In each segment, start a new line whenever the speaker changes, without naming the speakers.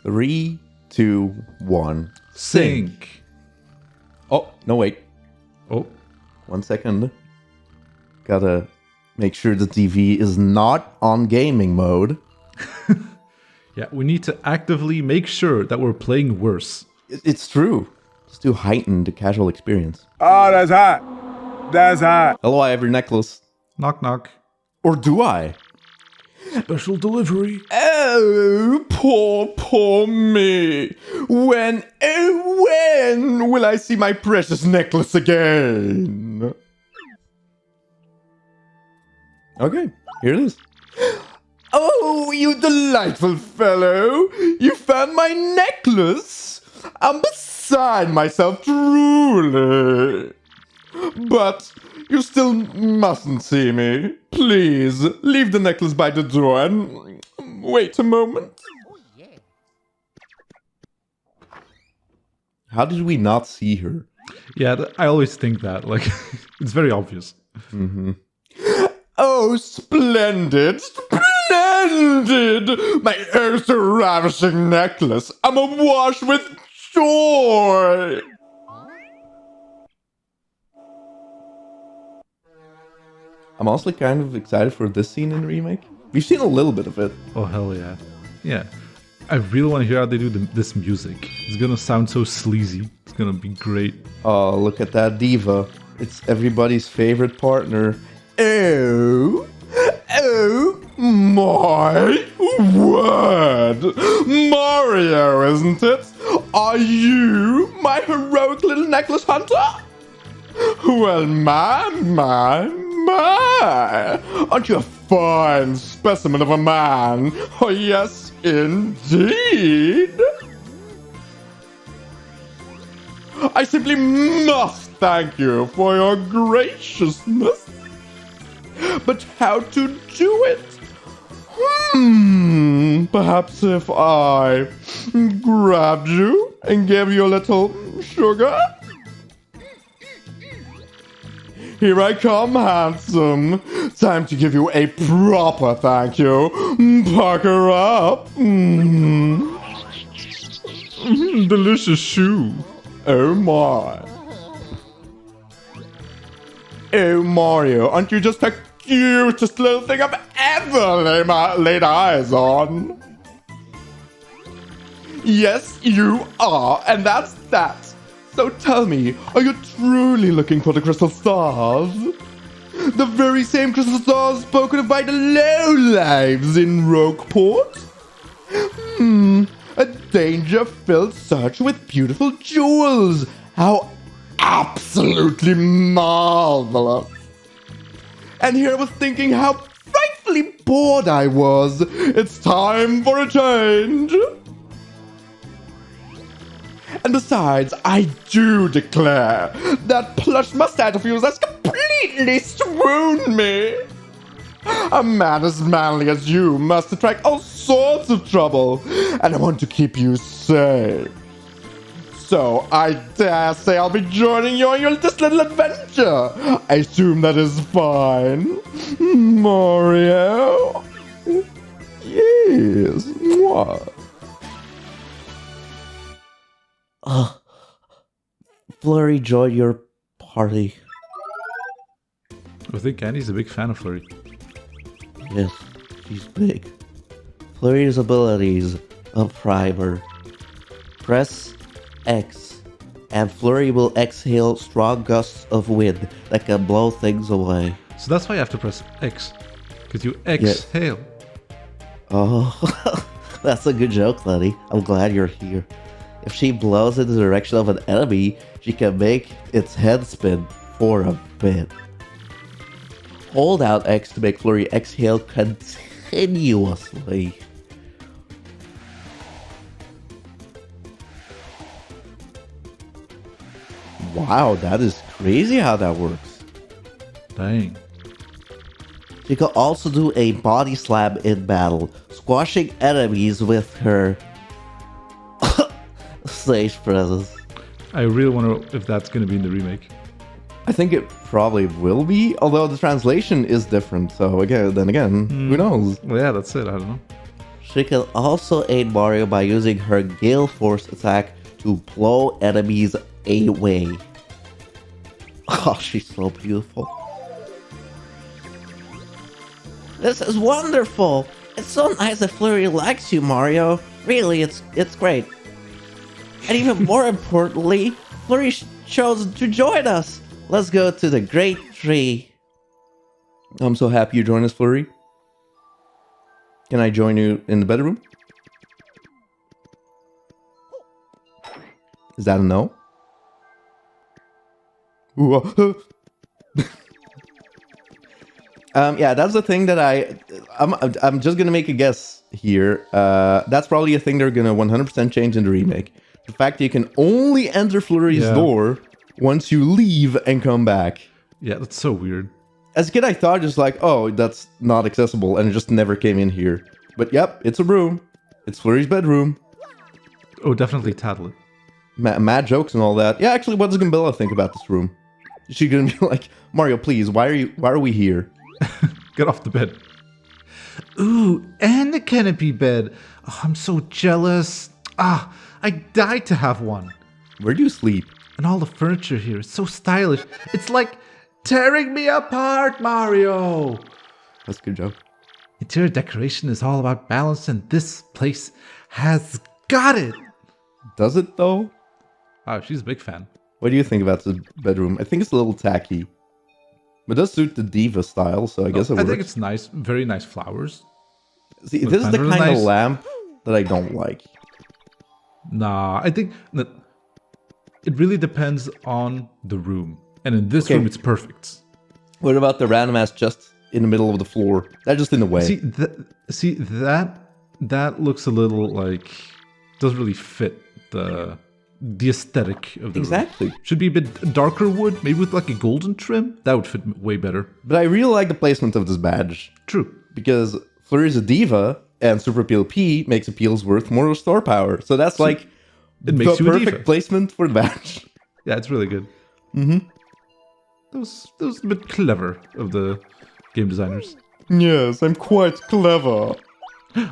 3, 2, 1.
Sync.
Oh, no, wait.
Oh.
1 second. Gotta make sure the TV is not on gaming mode.
Yeah, we need to actively make sure that we're playing worse.
It's true. Just to heighten the casual experience.
Oh, that's hot. That's hot.
Hello, I have your necklace.
Knock, knock.
Or do I?
Special delivery.
Oh, poor me. When will I see my precious necklace again? Okay, here it is. Oh, you delightful fellow. You found my necklace. I'm beside myself truly. But you still mustn't see me. Please, leave the necklace by the door and wait a moment. Oh, yeah. How did we not see her?
Yeah, I always think that. Like, it's very obvious.
Mm-hmm. Oh, splendid! Splendid! My ever so ravishing necklace. I'm awash with joy! I'm also kind of excited for this scene in the remake. We've seen a little bit of it.
Oh, hell yeah. Yeah. I really want to hear how they do this music. It's gonna sound so sleazy. It's gonna be great.
Oh, look at that diva. It's everybody's favorite partner. Oh, my word. Mario, isn't it? Are you my heroic little necklace hunter? Well, my. Aren't you a fine specimen of a man? Oh, yes, indeed. I simply must thank you for your graciousness. But how to do it? Perhaps if I grabbed you and gave you a little sugar? Here I come, handsome. Time to give you a proper thank you. Park her up.
Delicious shoe.
Oh my. Oh, Mario, aren't you just the cutest little thing I've ever laid eyes on? Yes, you are, and that's that. So tell me, are you truly looking for the crystal stars? The very same crystal stars spoken of by the lowlives in Rogueport? A danger-filled search with beautiful jewels. How absolutely marvelous. And here I was thinking how frightfully bored I was. It's time for a change. And besides, I do declare that plush mustache of yours has completely swooned me. A man as manly as you must attract all sorts of trouble, and I want to keep you safe. So I dare say I'll be joining you on this little adventure. I assume that is fine. Mario? Yes. What? Flurry joined your party.
I think Candy's a big fan of Flurry.
Yes, she's big. Flurry's abilities, a primer. Press X, and Flurry will exhale strong gusts of wind that can blow things away.
So that's why you have to press X. Because you exhale.
Oh, that's a good joke, Lenny. I'm glad you're here. If she blows in the direction of an enemy, she can make its head spin for a bit. Hold out X to make Flurry exhale continuously. Wow, that is crazy how that works.
Dang.
She can also do a body slam in battle, squashing enemies with her stage presence.
I really wonder if that's going to be in the remake.
I think it probably will be, although the translation is different. So again, who knows?
Well, yeah, that's it. I don't know.
She can also aid Mario by using her Gale Force attack to blow enemies away. Oh, she's so beautiful. This is wonderful! It's so nice that Flurry likes you, Mario. Really, it's great. And even more importantly, Flurry chose to join us. Let's go to the Great Tree. I'm so happy you joined us, Flurry. Can I join you in the bedroom? Is that a no? Yeah, that's the thing that I'm just gonna make a guess here. That's probably a thing they're gonna 100% change in the remake. The fact that you can only enter Flurry's door once you leave and come back.
Yeah, that's so weird.
As a kid, I thought just like, oh, that's not accessible, and it just never came in here. But yep, it's a room. It's Flurry's bedroom.
Oh, definitely tablet.
Mad jokes and all that. Yeah, actually, what does Gambella think about this room? Is she gonna be like, Mario, please, why are we here?
Get off the bed. Ooh, and the canopy bed. Oh, I'm so jealous. Ah, I died to have one.
Where do you sleep?
And all the furniture here is so stylish. It's like tearing me apart, Mario.
That's a good joke.
Interior decoration is all about balance, and this place has got it.
Does it though?
Wow, she's a big fan.
What do you think about this bedroom? I think it's a little tacky. But it does suit the diva style, so I guess it works.
I think it's nice. Very nice flowers.
See, this is the kind of lamp that I don't like.
Nah, I think that it really depends on the room. And in this room, it's perfect.
What about the random ass just in the middle of the floor? That's just in the way.
See, that looks a little like... doesn't really fit the aesthetic of the room. Should be a bit darker wood, maybe with like a golden trim. That would fit way better.
But I really like the placement of this badge.
True.
Because Flurry's a diva, and Super Appeal P makes appeals worth more star power. So that's like the perfect placement for the badge.
Yeah, it's really good. Mm-hmm. That was a bit clever of the game designers.
Yes, I'm quite clever.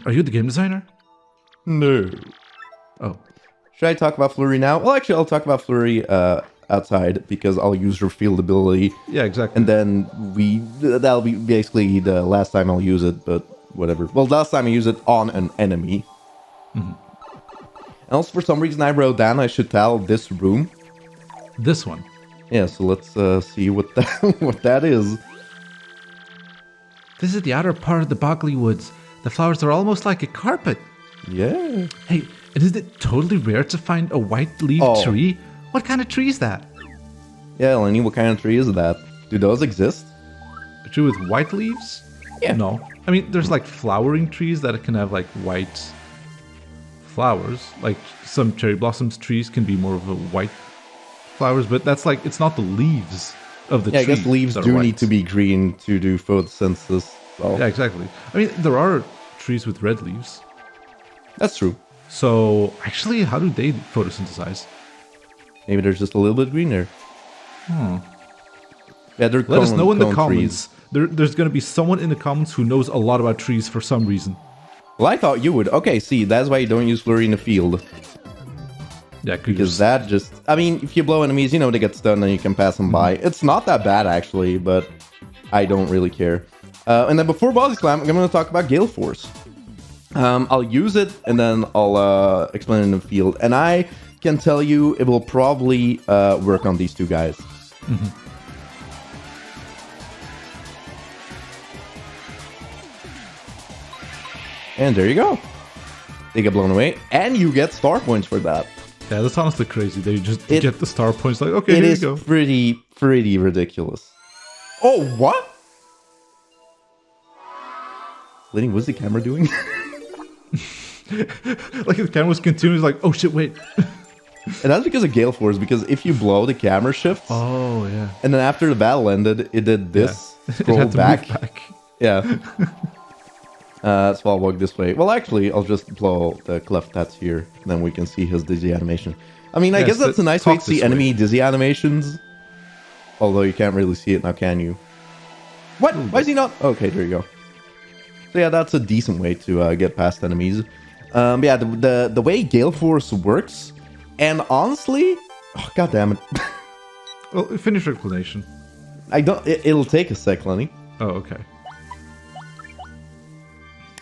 Are you the game designer?
No.
Oh.
Should I talk about Flurry now? Well, actually, I'll talk about Flurry outside because I'll use her field ability.
Yeah, exactly.
And then that'll be basically the last time I'll use it, but whatever. Well, last time I use it on an enemy. Mm-hmm. And also, for some reason, I wrote down I should tell this room.
This one?
Yeah, so let's see what that is.
This is the outer part of the Bogley Woods. The flowers are almost like a carpet.
Yeah.
Hey, and isn't it totally rare to find a white-leaf tree? What kind of tree is that?
Yeah, Lenny, what kind of tree is that? Do those exist?
A tree with white leaves?
Yeah.
No. I mean, there's like flowering trees that can have like white flowers. Like some cherry blossoms trees can be more of a white flowers, but that's like, it's not the leaves of the tree.
Yeah, I guess leaves do need to be green to do photosynthesis. Well.
Yeah, exactly. I mean, there are trees with red leaves.
That's true.
So, actually, how do they photosynthesize?
Maybe there's just a little bit green there. Yeah, they're
Let us know in the comments. There's going to be someone in the comments who knows a lot about trees for some reason.
Well, I thought you would. Okay, see, that's why you don't use Flurry in the field.
Yeah,
because that just... I mean, if you blow enemies, you know, they get stunned and you can pass them by. It's not that bad, actually, but I don't really care. And then before Body Slam, I'm going to talk about Gale Force. I'll use it, and then I'll explain it in the field. And I can tell you it will probably work on these two guys. Mm-hmm. And there you go. They get blown away, and you get star points for that.
Yeah, that's honestly crazy. They just get the star points like, okay, here you go.
It is pretty ridiculous. Oh, what? Lenny, what's the camera doing?
Like the camera was continuing, like, oh shit, wait.
And that's because of Gale Force, because if you blow, the camera shifts.
Oh, yeah.
And then after the battle ended, it did this.
Yeah.
Scroll
it had to
back.
Move back.
Yeah. So I'll walk this way. Well, actually, I'll just blow the cleft tats here, and then we can see his dizzy animation. I mean, I guess that's a nice way to see enemy dizzy animations. Although you can't really see it now, can you? What? Why is he not? Okay, there you go. So yeah, that's a decent way to get past enemies. But yeah, the way Gale Force works, and honestly, oh, god damn it.
Well, finish your explanation.
It'll take a sec, Lenny.
Oh, okay.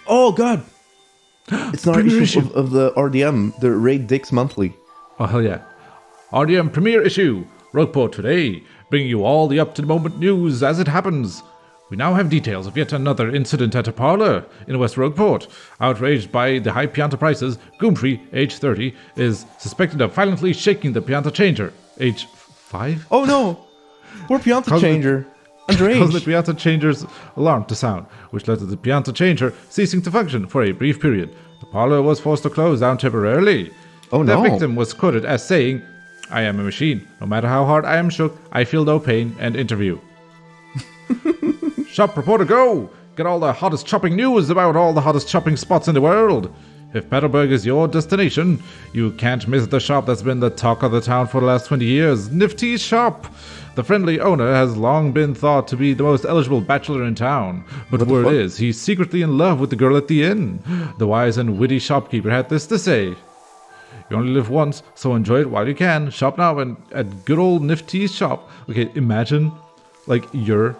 Oh god! It's not an issue of the RDM, the Raid Dix Monthly.
Oh, hell yeah. RDM premiere issue. Rogueport today, bringing you all the up-to-the-moment news as it happens. We now have details of yet another incident at a parlor in West Rogueport. Outraged by the high Pianta prices, Goomtree, age 30, is suspected of violently shaking the Pianta changer, age 5?
Oh no! Poor Pianta changer.
Caused the
Underage.
Pianta changer's alarm to sound, which led to the Pianta changer ceasing to function for a brief period. The parlor was forced to close down temporarily.
Oh
The
no.
victim was quoted as saying, "I am a machine. No matter how hard I am shook, I feel no pain," and interview. Shop reporter, go! Get all the hottest shopping news about all the hottest shopping spots in the world. If Petalburg is your destination, you can't miss the shop that's been the talk of the town for the last 20 years, Nifty's Shop. The friendly owner has long been thought to be the most eligible bachelor in town, but word is, he's secretly in love with the girl at the inn. The wise and witty shopkeeper had this to say: "You only live once, so enjoy it while you can. Shop now and at good old Nifty's Shop." Okay, imagine, like, you're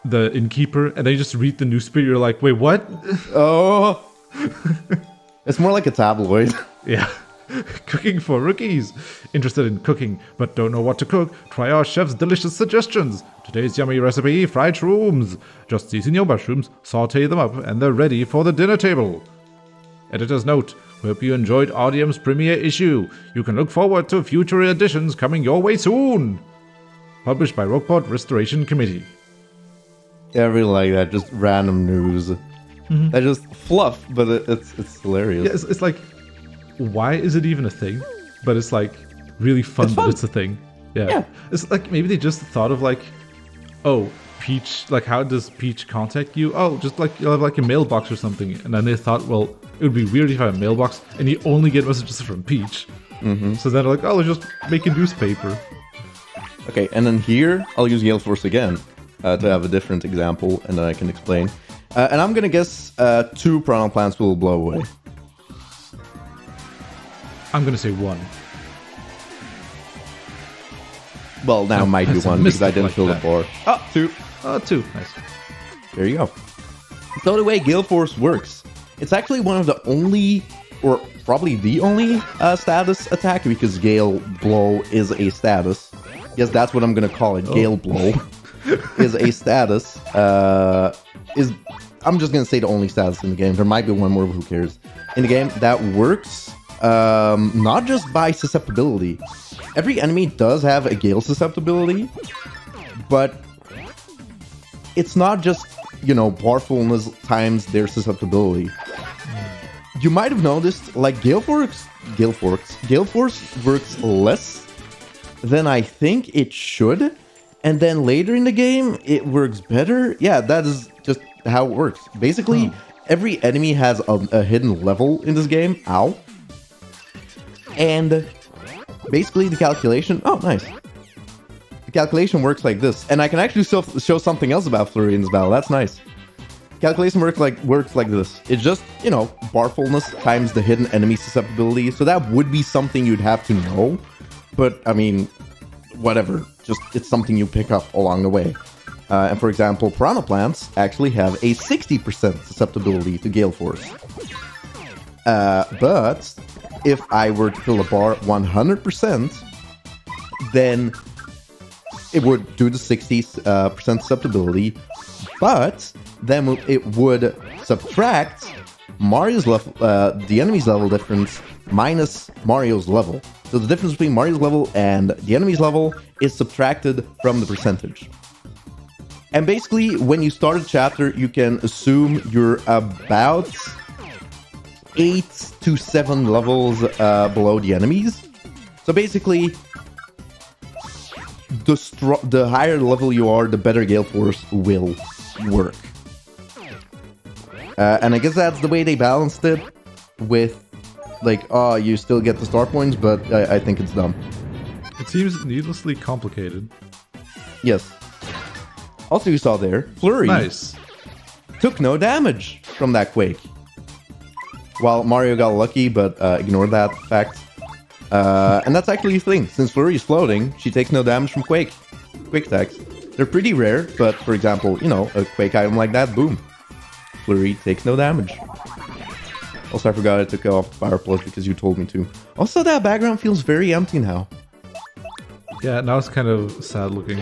the innkeeper, and then you just read the newspaper, you're like, wait, what?
Oh! It's more like a tabloid.
Yeah. Cooking for rookies. Interested in cooking, but don't know what to cook? Try our chef's delicious suggestions. Today's yummy recipe, fried shrooms. Just season your mushrooms, saute them up, and they're ready for the dinner table. Editor's note: we hope you enjoyed RDM's premiere issue. You can look forward to future editions coming your way soon. Published by Rogueport Restoration Committee.
Yeah, I really like that. Just random news. That just fluff, but it's hilarious.
Yeah, it's like, why is it even a thing? But it's like really fun,
It's fun.
that it's a thing. Yeah.
Yeah.
It's like maybe they just thought of like, oh, Peach, like how does Peach contact you? Oh, just like you'll have like a mailbox or something. And then they thought, well, it would be weird if I had a mailbox and you only get messages from Peach. So then they're like, oh, let's just make a newspaper.
Okay, and then here, I'll use Gale Force again to have a different example, and then I can explain. And I'm gonna guess 2 piranha plants will blow away.
I'm gonna say 1.
Well, now might be
that's a
1 because I
mystic
didn't
like
fill the
that.
bar. Oh, 2.
2. Nice.
There you go. So the way Gale Force works, it's actually one of the only, or probably the only status attack, because Gale Blow is a status. Yes, that's what I'm gonna call it. Gale Blow is a status. I'm just gonna say the only status in the game. There might be one more, but who cares? In the game, that works not just by susceptibility. Every enemy does have a Gale susceptibility, but it's not just, you know, barfulness times their susceptibility. You might have noticed, like, Gale Force works less than I think it should, and then later in the game it works better. Yeah, that is just how it works. Basically, every enemy has a hidden level in this game. Ow. And basically the calculation... Oh, nice. The calculation works like this. And I can actually show something else about Flurry in this battle. That's nice. Calculation works like this. It's just, you know, barfulness times the hidden enemy susceptibility. So that would be something you'd have to know. But, I mean, whatever. Just, it's something you pick up along the way. And for example, piranha plants actually have a 60% susceptibility to Gale Force. But if I were to fill a bar 100%, then it would do the 60% susceptibility, but then it would subtract Mario's level, the enemy's level difference minus Mario's level. So the difference between Mario's level and the enemy's level is subtracted from the percentage. And basically, when you start a chapter, you can assume you're about 8 to 7 levels below the enemies. So basically, the higher level you are, the better Gale Force will work. And I guess that's the way they balanced it with, like, oh, you still get the star points, but I think it's dumb.
It seems needlessly complicated.
Yes. Also, you saw there, Flurry.
Nice.
took no damage from that quake. Well, Mario got lucky, but ignore that fact. And that's actually a thing. Since Flurry is floating, she takes no damage from quake attacks. They're pretty rare, but for example, you know, a quake item like that, boom. Flurry takes no damage. Also, I forgot I took off Fire Plus because you told me to. Also, that background feels very empty now.
Yeah, now it's kind of sad looking.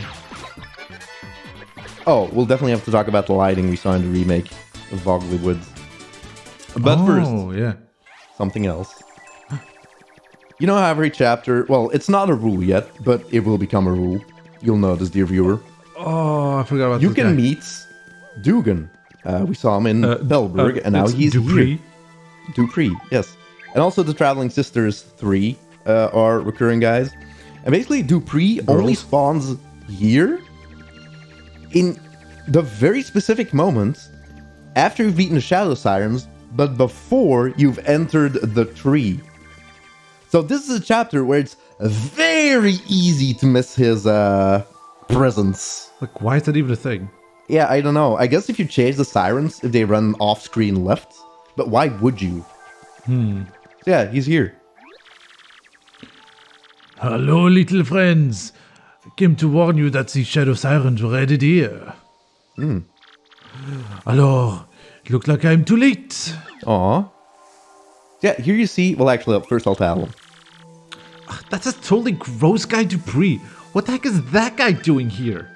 Oh, we'll definitely have to talk about the lighting we saw in the remake of Boggly Woods. But first,
yeah,
something else. You know how every chapter... Well, it's not a rule yet, but it will become a rule. You'll notice, dear viewer.
Oh, I forgot about
You
this
can
guy.
meet Dugan. We saw him in Bellberg, and now he's
Dupree.
here. Dupree, yes. And also the Traveling Sisters 3 are recurring guys. And basically, Dupree only spawns here in the very specific moments after you've beaten the Shadow Sirens, but before you've entered the tree. So this is a chapter where it's very easy to miss his presence.
Like, why is that even a thing?
Yeah, I don't know. I guess if you chase the sirens, if they run off-screen left. But why would you? So yeah, he's here.
Hello, little friends. I came to warn you that the Shadow Sirens were headed here. Alors, it looks like I'm too late.
Aw. Yeah, here you see... Well, actually, first I'll tell him.
That's a totally gross guy, Dupree. What the heck is that guy doing here?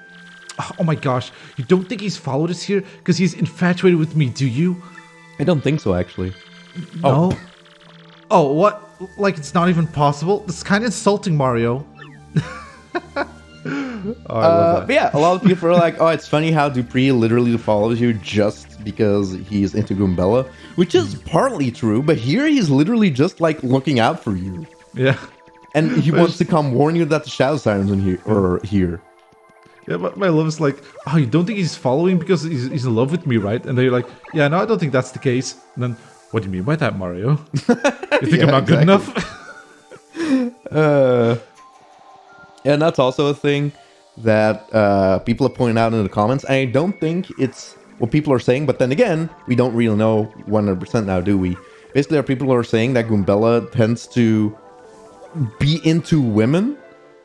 Oh my gosh, you don't think he's followed us here because he's infatuated with me, do you?
I don't think so, actually.
No? Oh, what? Like it's not even possible? That's kind of insulting, Mario. Oh, I love that.
But yeah, a lot of people are like, oh, it's funny how Dupree literally follows you just because he's into Goombella, which is partly true, but here he's literally just like looking out for you.
Yeah.
And he wants to come warn you that the Shadow Sirens are here.
Yeah, but my love is like, oh, you don't think he's following because he's in love with me, right? And then you're like, yeah, no, I don't think that's the case. And then, what do you mean by that, Mario? You think I'm not good enough?
And that's also a thing that people have pointed out in the comments. I don't think it's what people are saying, but then again, we don't really know 100% now, do we? Basically, there are people who are saying that Goombella tends to be into women,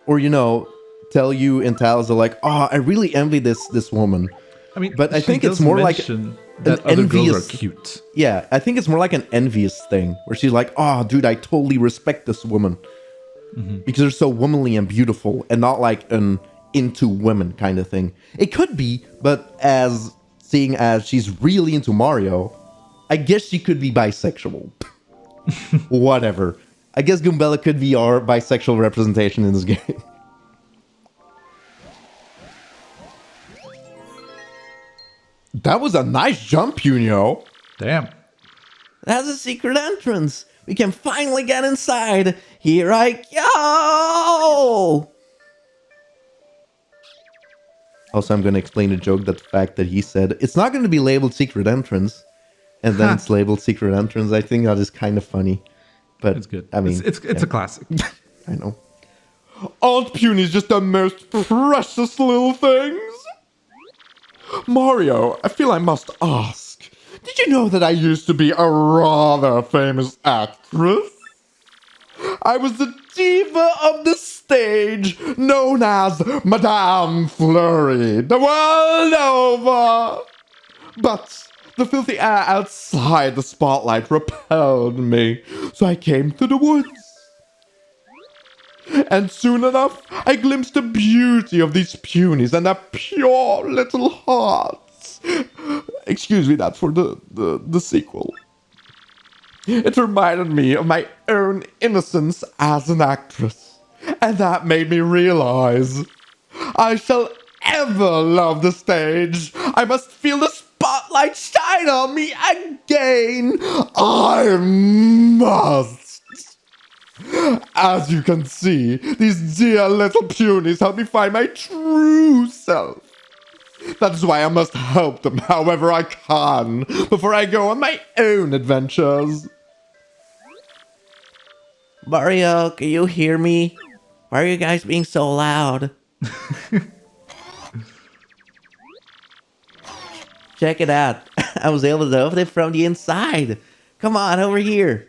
or, you know, tell you in tales are like, oh, I really envy this woman.
I mean,
but I think it's more like
that other
envious,
girls are cute.
Yeah, I think it's more like an envious thing where she's like, oh, dude, I totally respect this woman because they're so womanly and beautiful, and not like an into women kind of thing. It could be, but seeing as she's really into Mario, I guess she could be bisexual. Whatever. I guess Goombella could be our bisexual representation in this game. That was a nice jump, Punio.
Damn.
That's a secret entrance. We can finally get inside. Here I go. Also, I'm going to explain the joke, that the fact that he said it's not going to be labeled secret entrance, and then it's labeled secret entrance. I think that is kind of funny. But
It's good.
I mean,
it's a classic.
I know. Aunt Puni's just the most precious little things. Mario, I feel I must ask. Did you know that I used to be a rather famous actress? I was the diva of the stage, known as Madame Flurry, the world over. But the filthy air outside the spotlight repelled me, so I came to the woods. And soon enough, I glimpsed the beauty of these punies and their pure little hearts. Excuse me, that's for the sequel. It reminded me of my own innocence as an actress. And that made me realize I shall ever love the stage. I must feel the spotlight shine on me again. I must. As you can see, these dear little punies help me find my true self. That is why I must help them however I can before I go on my own adventures. Mario, can you hear me? Why are you guys being so loud? Check it out.
I was able to open it from the inside. Come on, over here.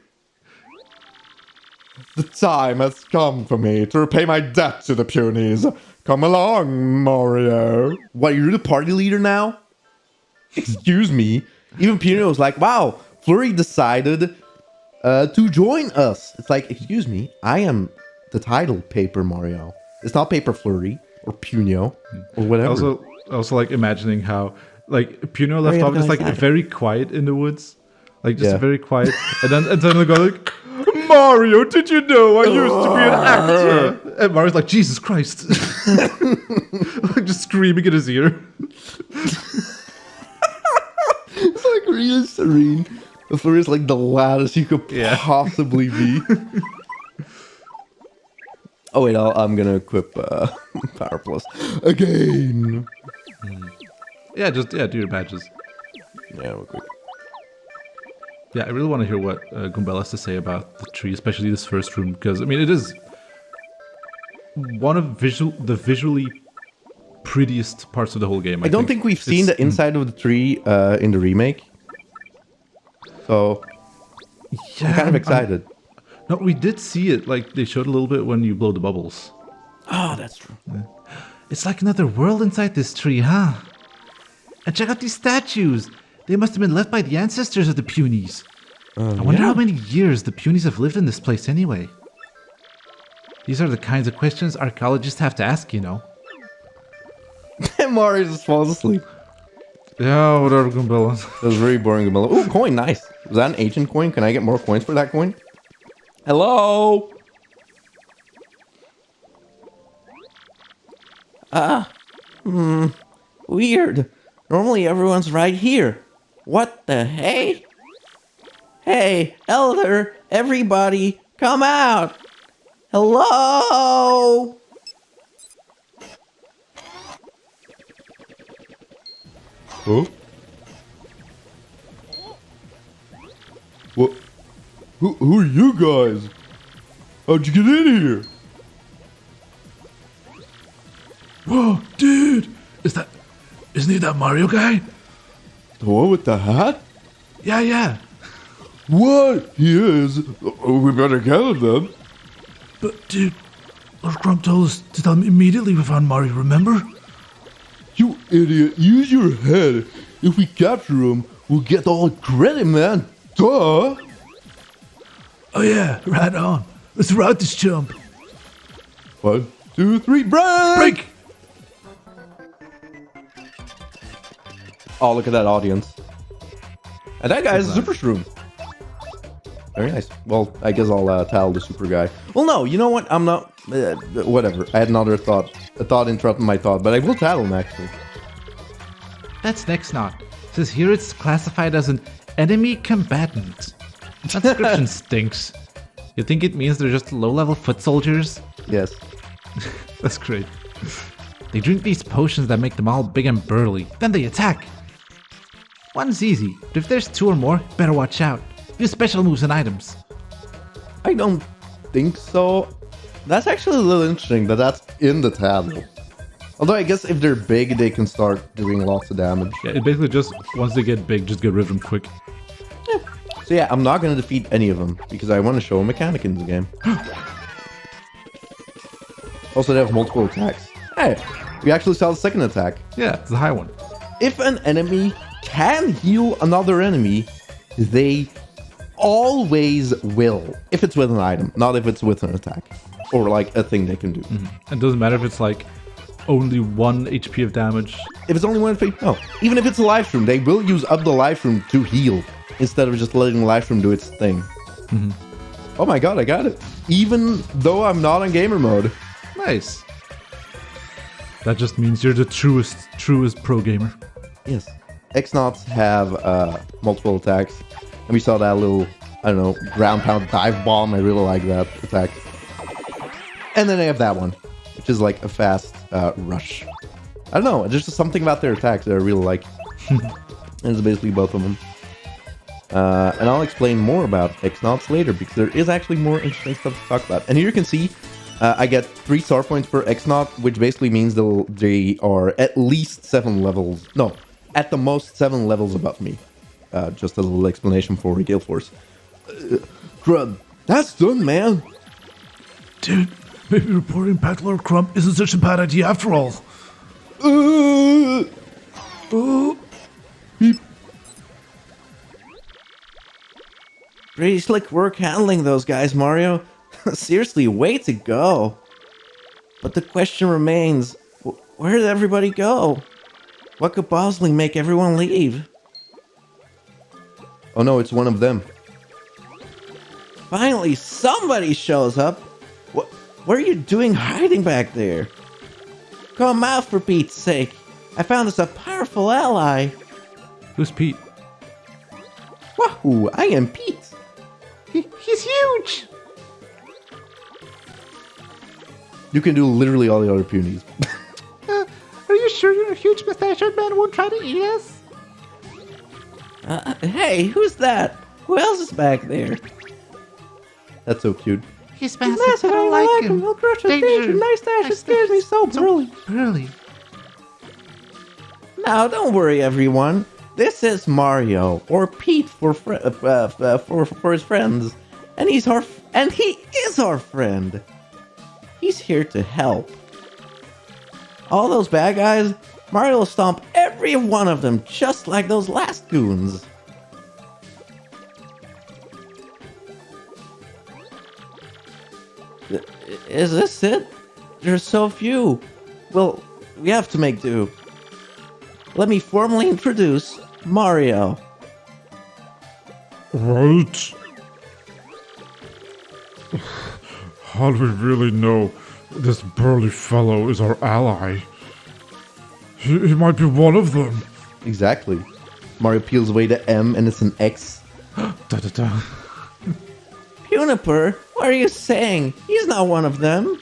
The time has come for me to repay my debt to the Punies. Come along, Mario.
What, you're the party leader now?
Excuse me.
Even Puni was like, wow, Flurry decided to join us. It's like, excuse me, I am the title Paper Mario. It's not Paper Flurry or Punio or whatever.
Also like imagining how like Puno left off just like very quiet in the woods. Like just very quiite. And then they go like, Mario, did you know I used to be an actor? And Mario's like, Jesus Christ. Like just screaming in his ear.
It's like really serene. The Flurry is like the loudest you could possibly be. Oh wait, I'm gonna equip Power Plus again.
Yeah, do your badges.
Yeah, real quick.
Yeah, I really want to hear what Goombella has to say about the tree, especially this first room, because I mean it is one of the visually prettiest parts of the whole game.
I don't think we've seen the inside of the tree in the remake, so I'm kind of excited.
No, we did see it. Like they showed a little bit when you blow the bubbles.
Oh, that's true.
Yeah. It's like another world inside this tree, huh? And check out these statues. They must have been left by the ancestors of the Punies. I wonder how many years the Punies have lived in this place anyway. These are the kinds of questions archaeologists have to ask, you know.
And Mario just falls asleep.
Yeah, whatever, Goombella.
That was very boring, Goombella. Ooh, coin, nice. Was that an ancient coin? Can I get more coins for that coin? Hello? Weird. Normally everyone's right here. What the hey? Hey, Elder, everybody, come out. Hello?
Huh? What? Who are you guys? How'd you get in here?
Whoa, dude! Isn't he that Mario guy?
The one with the hat?
Yeah.
What? He is. We better get him then.
But dude, Lord Crump told us to tell him immediately we found Mario, remember?
You idiot. Use your head. If we capture him, we'll get all the credit, man. Duh.
Oh yeah, right on. Let's route this chump.
1, 2, 3, break!
Break!
Oh, look at that audience. And that guy is a super shroom. Very nice. Well, I guess I'll tell the super guy. Well, no, you know what? I'm not... whatever. I had another thought. A thought interrupted my thought, but I will tattle him, actually.
That's X-Nauts. Says here it's classified as an enemy combatant. That description stinks. You think it means they're just low-level foot soldiers?
Yes.
That's great. They drink these potions that make them all big and burly. Then they attack. One's easy, but if there's 2 or more, better watch out. Use special moves and items.
I don't think so. That's actually a little interesting that that's in the tablet. Although I guess if they're big, they can start doing lots of damage.
Yeah, it basically just, once they get big, just get rid of them quick.
So yeah, I'm not going to defeat any of them, because I want to show a mechanic in the game. Also, they have multiple attacks. Hey, we actually saw the second attack.
Yeah, it's the high one.
If an enemy can heal another enemy, they always will. If it's with an item, not if it's with an attack. Or like a thing they can do.
Mm-hmm. It doesn't matter if it's like only 1 HP of damage.
If it's only 1 HP, no. Even if it's a live stream, they will use up the live stream to heal. Instead of just letting the live stream do its thing.
Mm-hmm.
Oh my god, I got it. Even though I'm not on gamer mode.
Nice. That just means you're the truest pro gamer.
Yes. X-Nauts have multiple attacks. And we saw that little, I don't know, ground pound dive bomb. I really like that attack. And then they have that one, which is like a fast rush. I don't know, there's just something about their attacks that I really like. And it's basically both of them. And I'll explain more about X-Nauts later, because there is actually more interesting stuff to talk about. And here you can see I get 3 star points per X-Naut, which basically means they are at least 7 levels. No, at the most 7 levels above me. just a little explanation for Gale Force. Crud, that's done, man.
Dude, maybe reporting Pet Lord Crump isn't such a bad idea after all.
Beep.
Pretty slick work handling those guys, Mario. Seriously, way to go. But the question remains, where did everybody go? What could possibly make everyone leave?
Oh no, it's one of them.
Finally, somebody shows up. What are you doing hiding back there? Come out, for Pete's sake. I found us a powerful ally.
Who's Pete?
Wahoo, I am Pete.
He's huge.
You can do literally all the other punies.
Are you sure your huge mustachioed man won't try to eat us?
Hey, who's that? Who else is back there?
That's so cute.
He's massive, I don't like him.
He'll crush his
Danger.
face. Nice dash, it scares me so poorly.
Burly.
Now, don't worry, everyone. This is Mario, or Pete for his friends, and he is our friend. He's here to help. All those bad guys, Mario will stomp every one of them, just like those last goons. Is this it? There's so few. Well, we have to make do. Let me formally introduce Mario.
Right? How do we really know this burly fellow is our ally? He might be one of them.
Exactly. Mario peels away the M and it's an X.
Da-da-da.
Puniper, what are you saying? He's not one of them.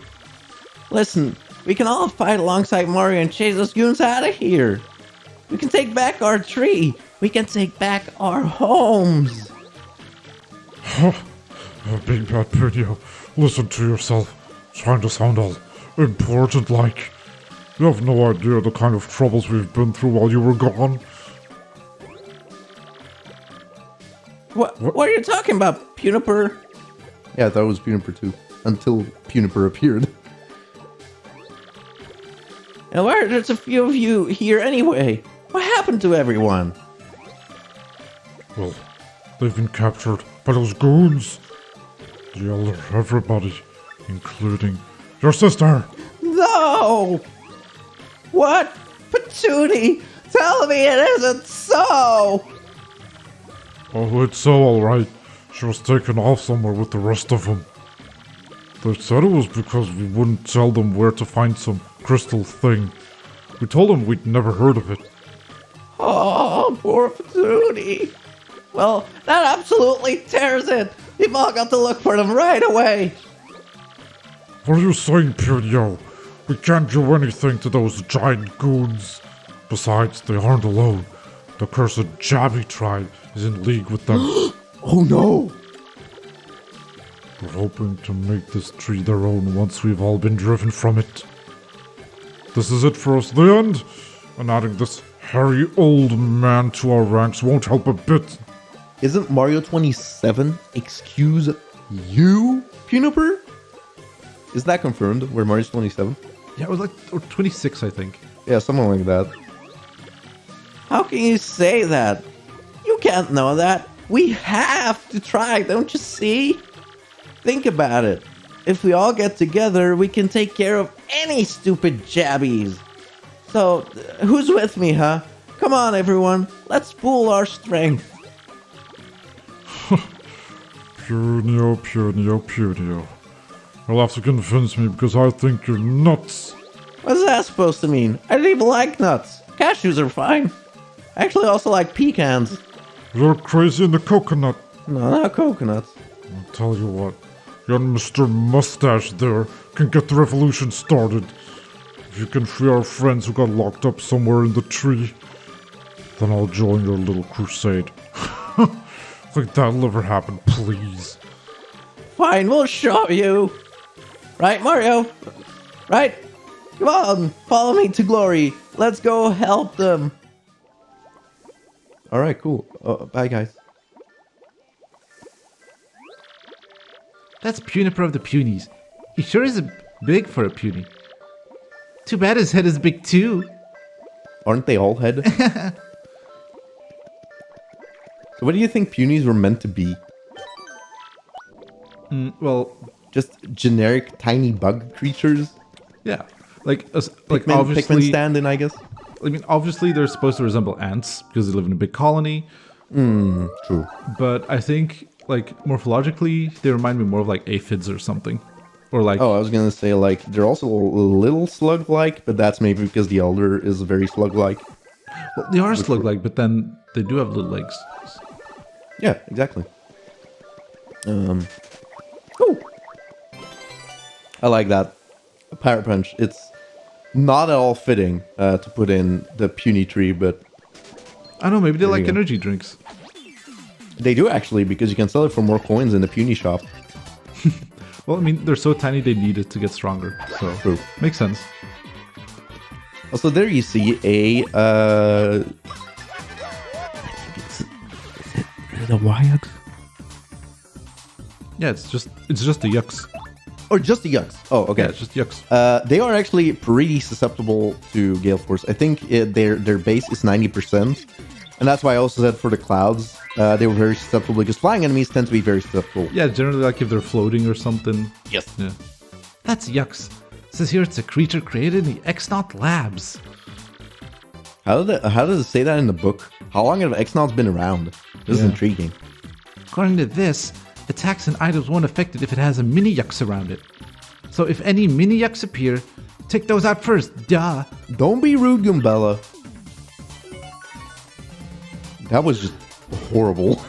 Listen, we can all fight alongside Mario and chase those goons out of here. We can take back our tree. We can take back our homes.
Big Bad Video, listen to yourself. Trying to sound all important like. You have no idea the kind of troubles we've been through while you were gone.
What are you talking about, Puniper?
Yeah, I thought it was Puniper too. Until Puniper appeared.
And why are there's a few of you here anyway? What happened to everyone?
Well, they've been captured by those goons. The elder, everybody, including your sister.
No! What? Puni, tell me it isn't so!
Oh, it's so alright. She was taken off somewhere with the rest of them. They said it was because we wouldn't tell them where to find some crystal thing. We told them we'd never heard of it.
Oh, poor Puni. Well, that absolutely tears it. We've all got to look for them right away.
What are you saying, Pudio? We can't do anything to those giant goons. Besides, they aren't alone. The cursed Jabby tribe is in league with them.
Oh no!
We're hoping to make this tree their own once we've all been driven from it. This is it for us, the end. And adding this hairy old man to our ranks won't help a bit.
Isn't Mario 27? Excuse you, Puniper? Is that confirmed? Where Mario's 27?
Yeah, it was like or 26, I think.
Yeah, something like that.
How can you say that? You can't know that. We have to try, don't you see? Think about it. If we all get together, we can take care of any stupid jabbies. So, who's with me, huh? Come on, everyone. Let's pool our strength.
Punio. You'll have to convince me because I think you're nuts.
What's that supposed to mean? I don't even like nuts. Cashews are fine. I actually also like pecans.
You're crazy in the coconut.
No, not coconuts.
I'll tell you what. You and Mr. Mustache there can get the revolution started. If you can free our friends who got locked up somewhere in the tree, then I'll join your little crusade. Think that'll ever happen, please.
Fine, we'll show you. Right, Mario? Right? Come on, follow me to glory. Let's go help them.
All right, cool. Bye, guys.
That's Puniper of the Punies. He sure is big for a puny. Too bad his head is big too.
Aren't they all head? So what do you think punies were meant to be?
Well,
Just generic tiny bug creatures?
yeah. Like
Pikmin
obviously,
stand-in, I guess?
I mean, obviously they're supposed to resemble ants because they live in a big colony.
True.
But I think, like, morphologically, they remind me more of, like, aphids or something. Or, like...
Oh, I was gonna say, like, they're also a little slug-like, but that's maybe because the elder is very slug-like.
Well, they are slug-like, but then they do have little legs.
Yeah, exactly. Ooh. I like that. A Power Punch. It's not at all fitting to put in the puny tree, but
I don't know, maybe they
There
like
you go.
energy drinks.
they do actually, because you can sell it for more coins in the puny shop.
Well, I mean, they're so tiny they need it to get stronger. So,
True.
makes sense.
Also, there you see a the Wyox?
Yeah, it's just the yucks.
Or just the Yucks. Oh, okay.
Yeah, it's just yucks.
They are actually pretty susceptible to Gale Force. I think their base is 90%. And that's why I also said for the clouds, they were very susceptible because flying enemies tend to be very susceptible.
Yeah, generally like if they're floating or something.
Yes.
Yeah. That's yucks. It says here it's a creature created in the X-Nauts labs.
How does it say that in the book? How long have X-Nauts been around? This is
Yeah.
intriguing.
According to this, attacks and items won't affect it if it has a mini yucks around it. So if any mini yucks appear, take those out first. Duh.
Don't be rude, Gumbella. That was just horrible.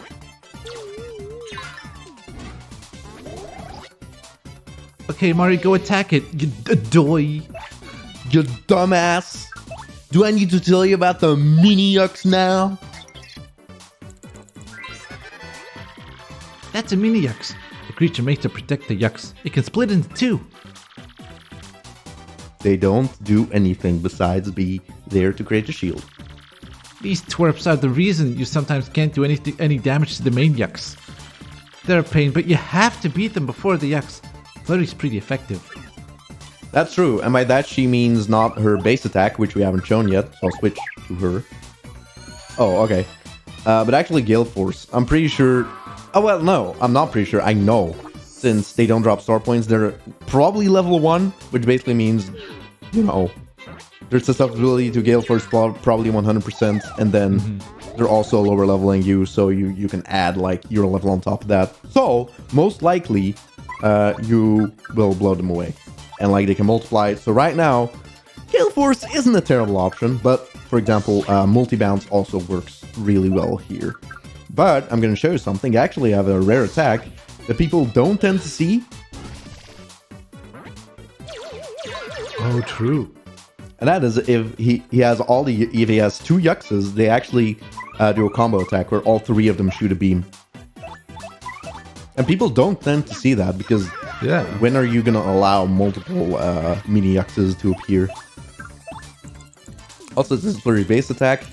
Okay, Mario, go attack it. You doy.
You dumbass. Do I need to tell you about the mini yucks now?
That's a mini yucks. The creature made to protect the yucks. It can split into two.
They don't do anything besides be there to create a shield.
These twerps are the reason you sometimes can't do any damage to the main yucks. They're a pain, but you have to beat them before the yucks. Flurry's pretty effective.
That's true, and by that she means not her base attack, which we haven't shown yet, so I'll switch to her. Oh, okay. But actually Gale Force, I'm pretty sure... Oh, well, no, I'm not pretty sure, I know. Since they don't drop star points, they're probably level 1, which basically means, you know, their susceptibility to Gale Force probably 100%, and then they're also lower leveling you, so you can add, like, your level on top of that. So, most likely, you will blow them away. And, like, they can multiply. So right now, Gale Force isn't a terrible option, but, for example, Multi-Bounce also works really well here. But I'm going to show you something. I actually have a rare attack that people don't tend to see.
Oh, true.
And that is if he has if he has two Yuxes, they actually do a combo attack where all three of them shoot a beam. And people don't tend to see that because
Yeah.
when are you going to allow multiple mini Yuxes to appear? Also, this is Flurry base attack.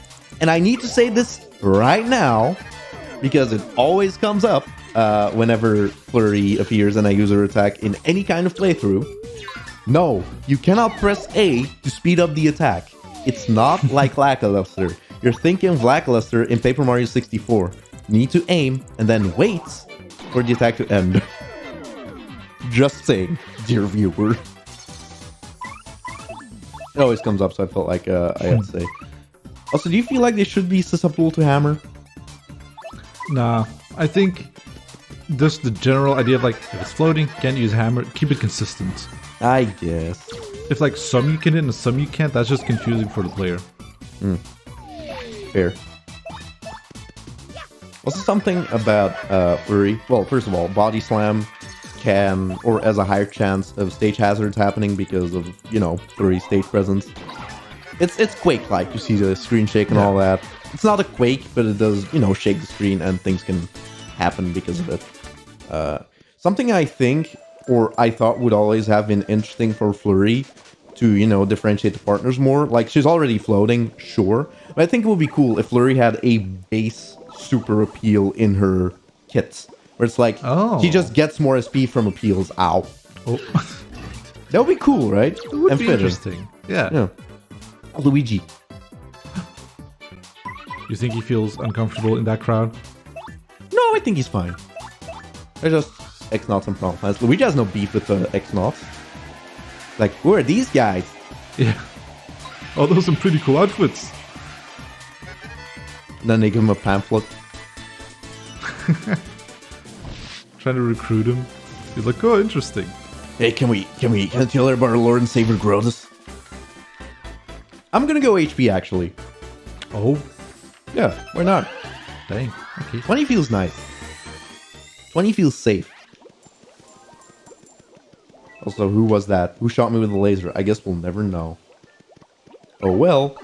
And I need to say this right now because it always comes up whenever Flurry appears and I use her attack in any kind of playthrough. No, you cannot press A to speed up the attack. It's not like Lackluster. You're thinking of Lackluster in Paper Mario 64. You need to aim and then wait for the attack to end. Just saying, dear viewer. It always comes up, so I felt like I had to say. Also, do you feel like they should be susceptible to hammer?
Nah, I think just the general idea of like, if it's floating, can't use hammer, keep it consistent.
I guess.
If like some you can hit and some you can't, that's just confusing for the player.
Fair. Also, something about Flurry. Well, first of all, Body Slam can, or has a higher chance of stage hazards happening because of, you know, Flurry's stage presence. It's Quake-like. You see the screen shake and all that. It's not a Quake, but it does, you know, shake the screen and things can happen because of it. Something I think, or I thought would always have been interesting for Flurry to, you know, differentiate the partners more. Like, she's already floating, sure, But I think it would be cool if Flurry had a base super appeal in her kits. Where it's like, she just gets more SP from appeals. Ow.
Oh.
That would be cool, right?
It would be
fitting.
interesting. Yeah.
Yeah. Luigi.
You think he feels uncomfortable in that crowd?
No, I think he's fine. They're just X-Nauts and Final Plans. Luigi has no beef with the X-Nauts. Like, who are these guys?
Yeah. Oh, those are some pretty cool outfits.
And then they give him a pamphlet.
Trying to recruit him. He's like, oh, interesting.
Hey, can I tell her about our Lord and Savior Grodus? I'm gonna go HP, actually.
Oh,
Yeah, why not?
dang. Okay.
20 feels nice. 20 feels safe. Also, who was that? Who shot me with a laser? I guess we'll never know. Oh well.